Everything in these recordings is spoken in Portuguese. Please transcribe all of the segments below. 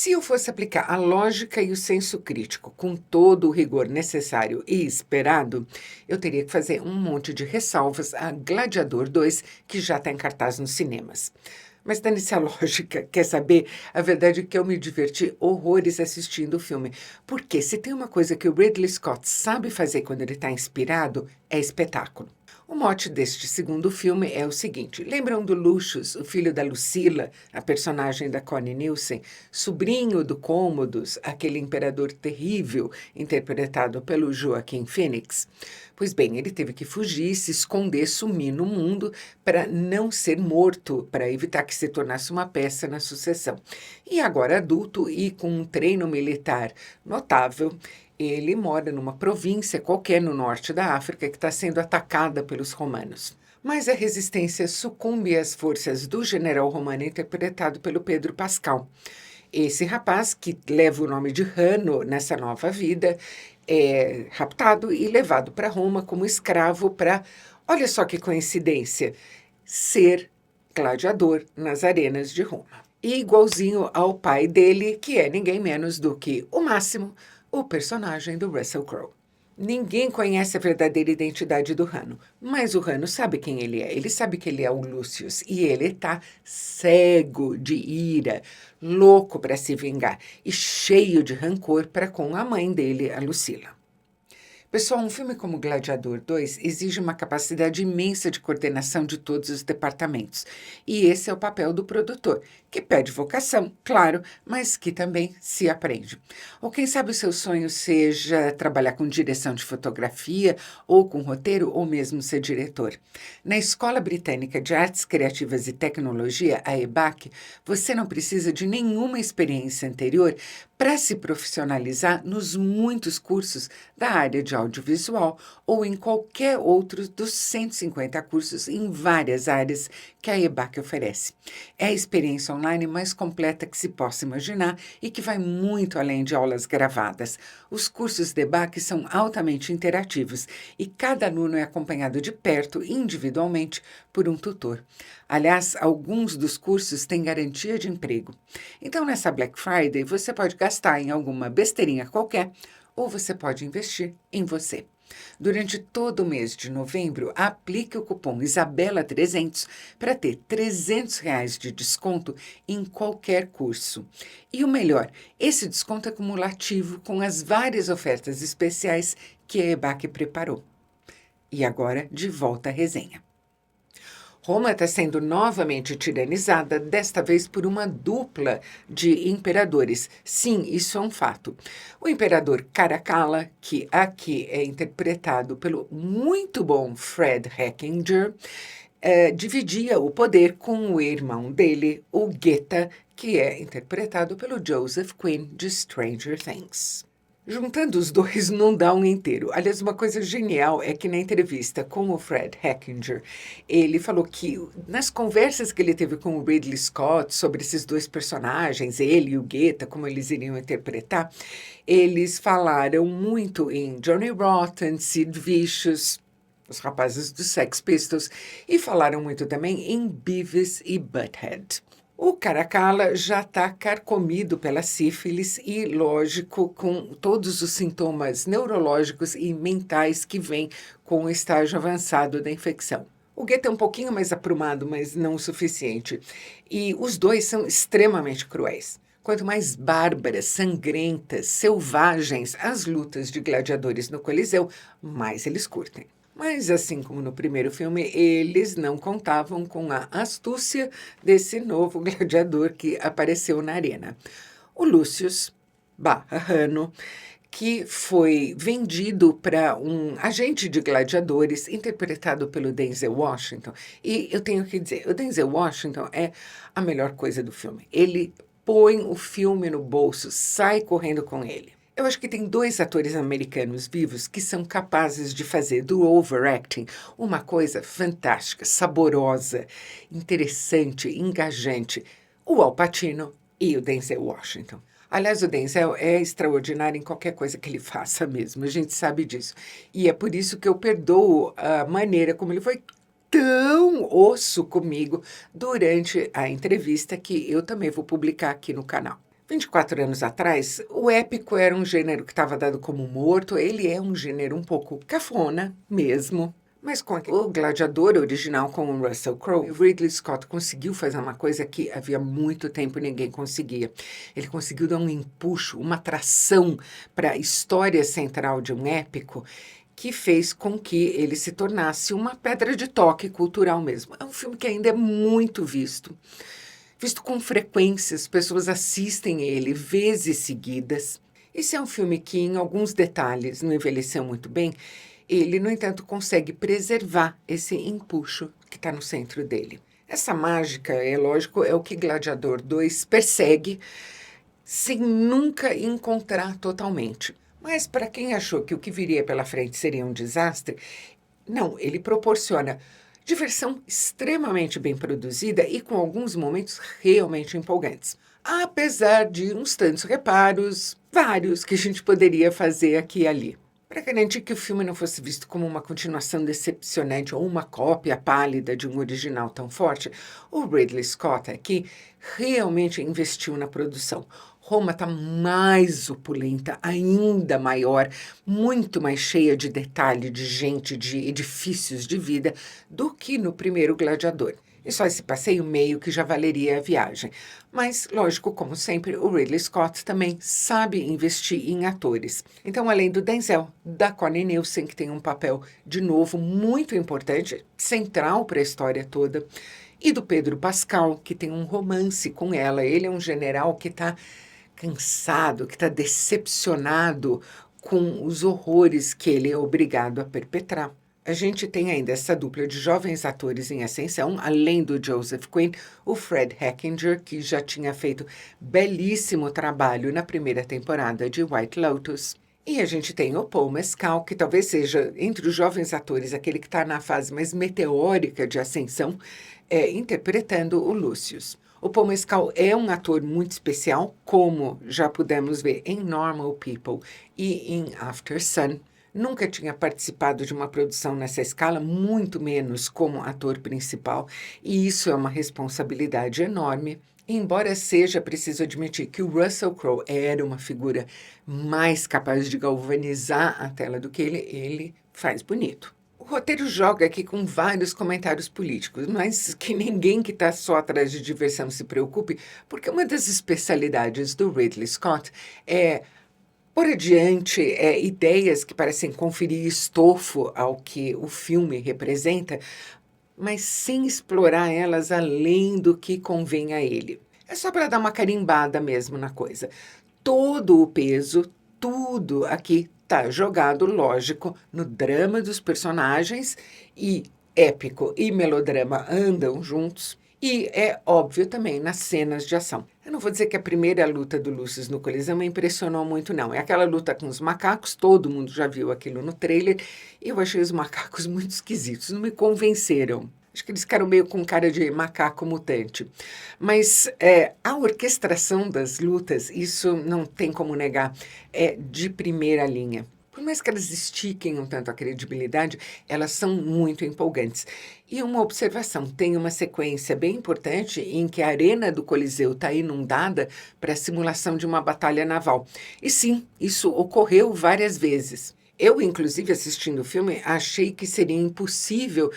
Se eu fosse aplicar a lógica e o senso crítico com todo o rigor necessário e esperado, eu teria que fazer um monte de ressalvas a Gladiador 2, que já está em cartaz nos cinemas. Mas dane-se a lógica, quer saber? A verdade é que eu me diverti horrores assistindo o filme. Porque se tem uma coisa que o Ridley Scott sabe fazer quando ele está inspirado, é espetáculo. O mote deste segundo filme é o seguinte: lembram do Lucius, o filho da Lucila, a personagem da Connie Nielsen, sobrinho do Cômodos, aquele imperador terrível interpretado pelo Joaquin Phoenix? Pois bem, ele teve que fugir, se esconder, sumir no mundo para não ser morto, para evitar que se tornasse uma peça na sucessão. E agora adulto e com um treino militar notável, ele mora numa província qualquer no norte da África que está sendo atacada pelos romanos. Mas a resistência sucumbe às forças do general romano interpretado pelo Pedro Pascal. Esse rapaz, que leva o nome de Hanno nessa nova vida, é raptado e levado para Roma como escravo para, olha só que coincidência, ser gladiador nas arenas de Roma. E igualzinho ao pai dele, que é ninguém menos do que o Máximo, o personagem do Russell Crowe. Ninguém conhece a verdadeira identidade do Hanno, mas o Hanno sabe quem ele é. Ele sabe que ele é o Lucius e ele está cego de ira, louco para se vingar e cheio de rancor para com a mãe dele, a Lucila. Pessoal, um filme como Gladiador 2 exige uma capacidade imensa de coordenação de todos os departamentos. E esse é o papel do produtor, que pede vocação, claro, mas que também se aprende. Ou quem sabe o seu sonho seja trabalhar com direção de fotografia, ou com roteiro, ou mesmo ser diretor. Na Escola Britânica de Artes Criativas e Tecnologia, a EBAC, você não precisa de nenhuma experiência anterior para se profissionalizar nos muitos cursos da área de audiovisual ou em qualquer outro dos 150 cursos em várias áreas que a EBAC oferece. É a experiência online mais completa que se possa imaginar e que vai muito além de aulas gravadas. Os cursos da EBAC são altamente interativos e cada aluno é acompanhado de perto, individualmente, por um tutor. Aliás, alguns dos cursos têm garantia de emprego. Então, nessa Black Friday, você pode gastar em alguma besteirinha qualquer ou você pode investir em você. Durante todo o mês de novembro, aplique o cupom Isabela300 para ter R$ 300 de desconto em qualquer curso. E o melhor, esse desconto é cumulativo com as várias ofertas especiais que a EBAC preparou. E agora, de volta à resenha. Roma está sendo novamente tiranizada, desta vez por uma dupla de imperadores. Sim, isso é um fato. O imperador Caracalla, que aqui é interpretado pelo muito bom Fred Hechinger, dividia o poder com o irmão dele, o Geta, que é interpretado pelo Joseph Quinn de Stranger Things. Juntando os dois não dá um inteiro. Aliás, uma coisa genial é que na entrevista com o Fred Hechinger, ele falou que nas conversas que ele teve com o Ridley Scott sobre esses dois personagens, ele e o Geta, como eles iriam interpretar, eles falaram muito em Johnny Rotten, Sid Vicious, os rapazes dos Sex Pistols, e falaram muito também em Beavis e Butthead. O Caracalla já está carcomido pela sífilis e, lógico, com todos os sintomas neurológicos e mentais que vêm com o estágio avançado da infecção. O Goethe é um pouquinho mais aprumado, mas não o suficiente. E os dois são extremamente cruéis. Quanto mais bárbaras, sangrentas, selvagens as lutas de gladiadores no Coliseu, mais eles curtem. Mas, assim como no primeiro filme, eles não contavam com a astúcia desse novo gladiador que apareceu na arena. O Lucius Hanno, que foi vendido para um agente de gladiadores interpretado pelo Denzel Washington. E eu tenho que dizer, o Denzel Washington é a melhor coisa do filme. Ele põe o filme no bolso, sai correndo com ele. Eu acho que tem dois atores americanos vivos que são capazes de fazer do overacting uma coisa fantástica, saborosa, interessante, engajante. O Al Pacino e o Denzel Washington. Aliás, o Denzel é extraordinário em qualquer coisa que ele faça mesmo, a gente sabe disso. E é por isso que eu perdoo a maneira como ele foi tão osso comigo durante a entrevista que eu também vou publicar aqui no canal. 24 anos atrás, o épico era um gênero que estava dado como morto, ele é um gênero um pouco cafona mesmo. Mas com o Gladiador original com o Russell Crowe, o Ridley Scott conseguiu fazer uma coisa que havia muito tempo ninguém conseguia. Ele conseguiu dar um empuxo, uma atração para a história central de um épico que fez com que ele se tornasse uma pedra de toque cultural mesmo. É um filme que ainda é muito visto com frequência, as pessoas assistem ele vezes seguidas. Esse é um filme que, em alguns detalhes, não envelheceu muito bem. Ele, no entanto, consegue preservar esse empuxo que está no centro dele. Essa mágica, é lógico, é o que Gladiador 2 persegue, sem nunca encontrar totalmente. Mas para quem achou que o que viria pela frente seria um desastre, não, ele proporciona diversão extremamente bem produzida e com alguns momentos realmente empolgantes. Apesar de uns tantos reparos, vários, que a gente poderia fazer aqui e ali. Para garantir que o filme não fosse visto como uma continuação decepcionante ou uma cópia pálida de um original tão forte, o Ridley Scott aqui realmente investiu na produção. Roma está mais opulenta, ainda maior, muito mais cheia de detalhe, de gente, de edifícios de vida, do que no primeiro Gladiador. E só esse passeio meio que já valeria a viagem. Mas, lógico, como sempre, o Ridley Scott também sabe investir em atores. Então, além do Denzel, da Connie Nielsen, que tem um papel, de novo, muito importante, central para a história toda, e do Pedro Pascal, que tem um romance com ela. Ele é um general que está cansado, que está decepcionado com os horrores que ele é obrigado a perpetrar. A gente tem ainda essa dupla de jovens atores em ascensão, além do Joseph Quinn, o Fred Hechinger, que já tinha feito belíssimo trabalho na primeira temporada de White Lotus. E a gente tem o Paul Mescal, que talvez seja, entre os jovens atores, aquele que está na fase mais meteórica de ascensão, interpretando o Lucius. O Paul Mescal é um ator muito especial, como já pudemos ver em Normal People e em After Sun. Nunca tinha participado de uma produção nessa escala, muito menos como ator principal, e isso é uma responsabilidade enorme. Embora seja preciso admitir que o Russell Crowe era uma figura mais capaz de galvanizar a tela do que ele faz bonito. O roteiro joga aqui com vários comentários políticos, mas que ninguém que está só atrás de diversão se preocupe, porque uma das especialidades do Ridley Scott é por adiante, ideias que parecem conferir estofo ao que o filme representa, mas sem explorar elas além do que convém a ele. É só para dar uma carimbada mesmo na coisa. Todo o peso, tudo aqui está jogado, lógico, no drama dos personagens, e épico e melodrama andam juntos. E é óbvio também nas cenas de ação. Eu não vou dizer que a primeira luta do Lucius no Coliseu me impressionou muito, não. É aquela luta com os macacos, todo mundo já viu aquilo no trailer, e eu achei os macacos muito esquisitos, não me convenceram. Acho que eles ficaram meio com cara de macaco mutante. Mas a orquestração das lutas, isso não tem como negar, é de primeira linha. Por mais que elas estiquem um tanto a credibilidade, elas são muito empolgantes. E uma observação, tem uma sequência bem importante em que a arena do Coliseu está inundada para a simulação de uma batalha naval. E sim, isso ocorreu várias vezes. Eu, inclusive, assistindo o filme, achei que seria impossível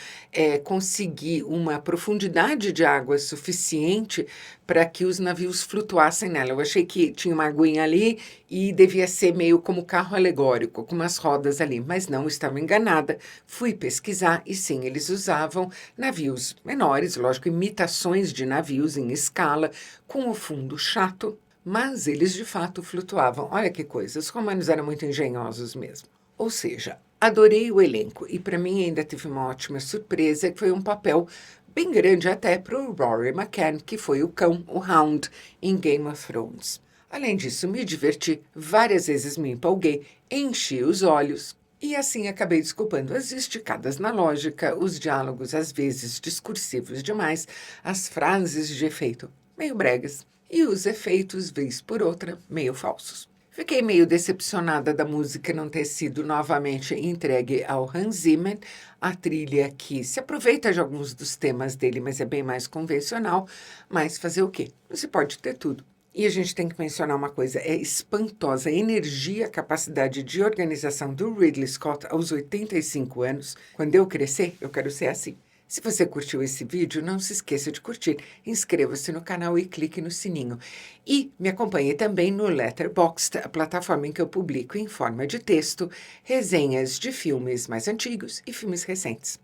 conseguir uma profundidade de água suficiente para que os navios flutuassem nela. Eu achei que tinha uma aguinha ali e devia ser meio como carro alegórico, com umas rodas ali, mas não, estava enganada. Fui pesquisar e sim, eles usavam navios menores, lógico, imitações de navios em escala, com o fundo chato, mas eles de fato flutuavam. Olha que coisa, os romanos eram muito engenhosos mesmo. Ou seja, adorei o elenco e para mim ainda teve uma ótima surpresa, que foi um papel bem grande até para o Rory McCann, que foi o cão, o Hound, em Game of Thrones. Além disso, me diverti, várias vezes me empolguei, enchi os olhos e assim acabei desculpando as esticadas na lógica, os diálogos às vezes discursivos demais, as frases de efeito meio bregas e os efeitos, vez por outra, meio falsos. Fiquei meio decepcionada da música não ter sido novamente entregue ao Hans Zimmer, a trilha que se aproveita de alguns dos temas dele, mas é bem mais convencional. Mas fazer o quê? Não se pode ter tudo. E a gente tem que mencionar uma coisa, é espantosa a energia, a capacidade de organização do Ridley Scott aos 85 anos. Quando eu crescer, eu quero ser assim. Se você curtiu esse vídeo, não se esqueça de curtir, inscreva-se no canal e clique no sininho. E me acompanhe também no Letterboxd, a plataforma em que eu publico em forma de texto resenhas de filmes mais antigos e filmes recentes.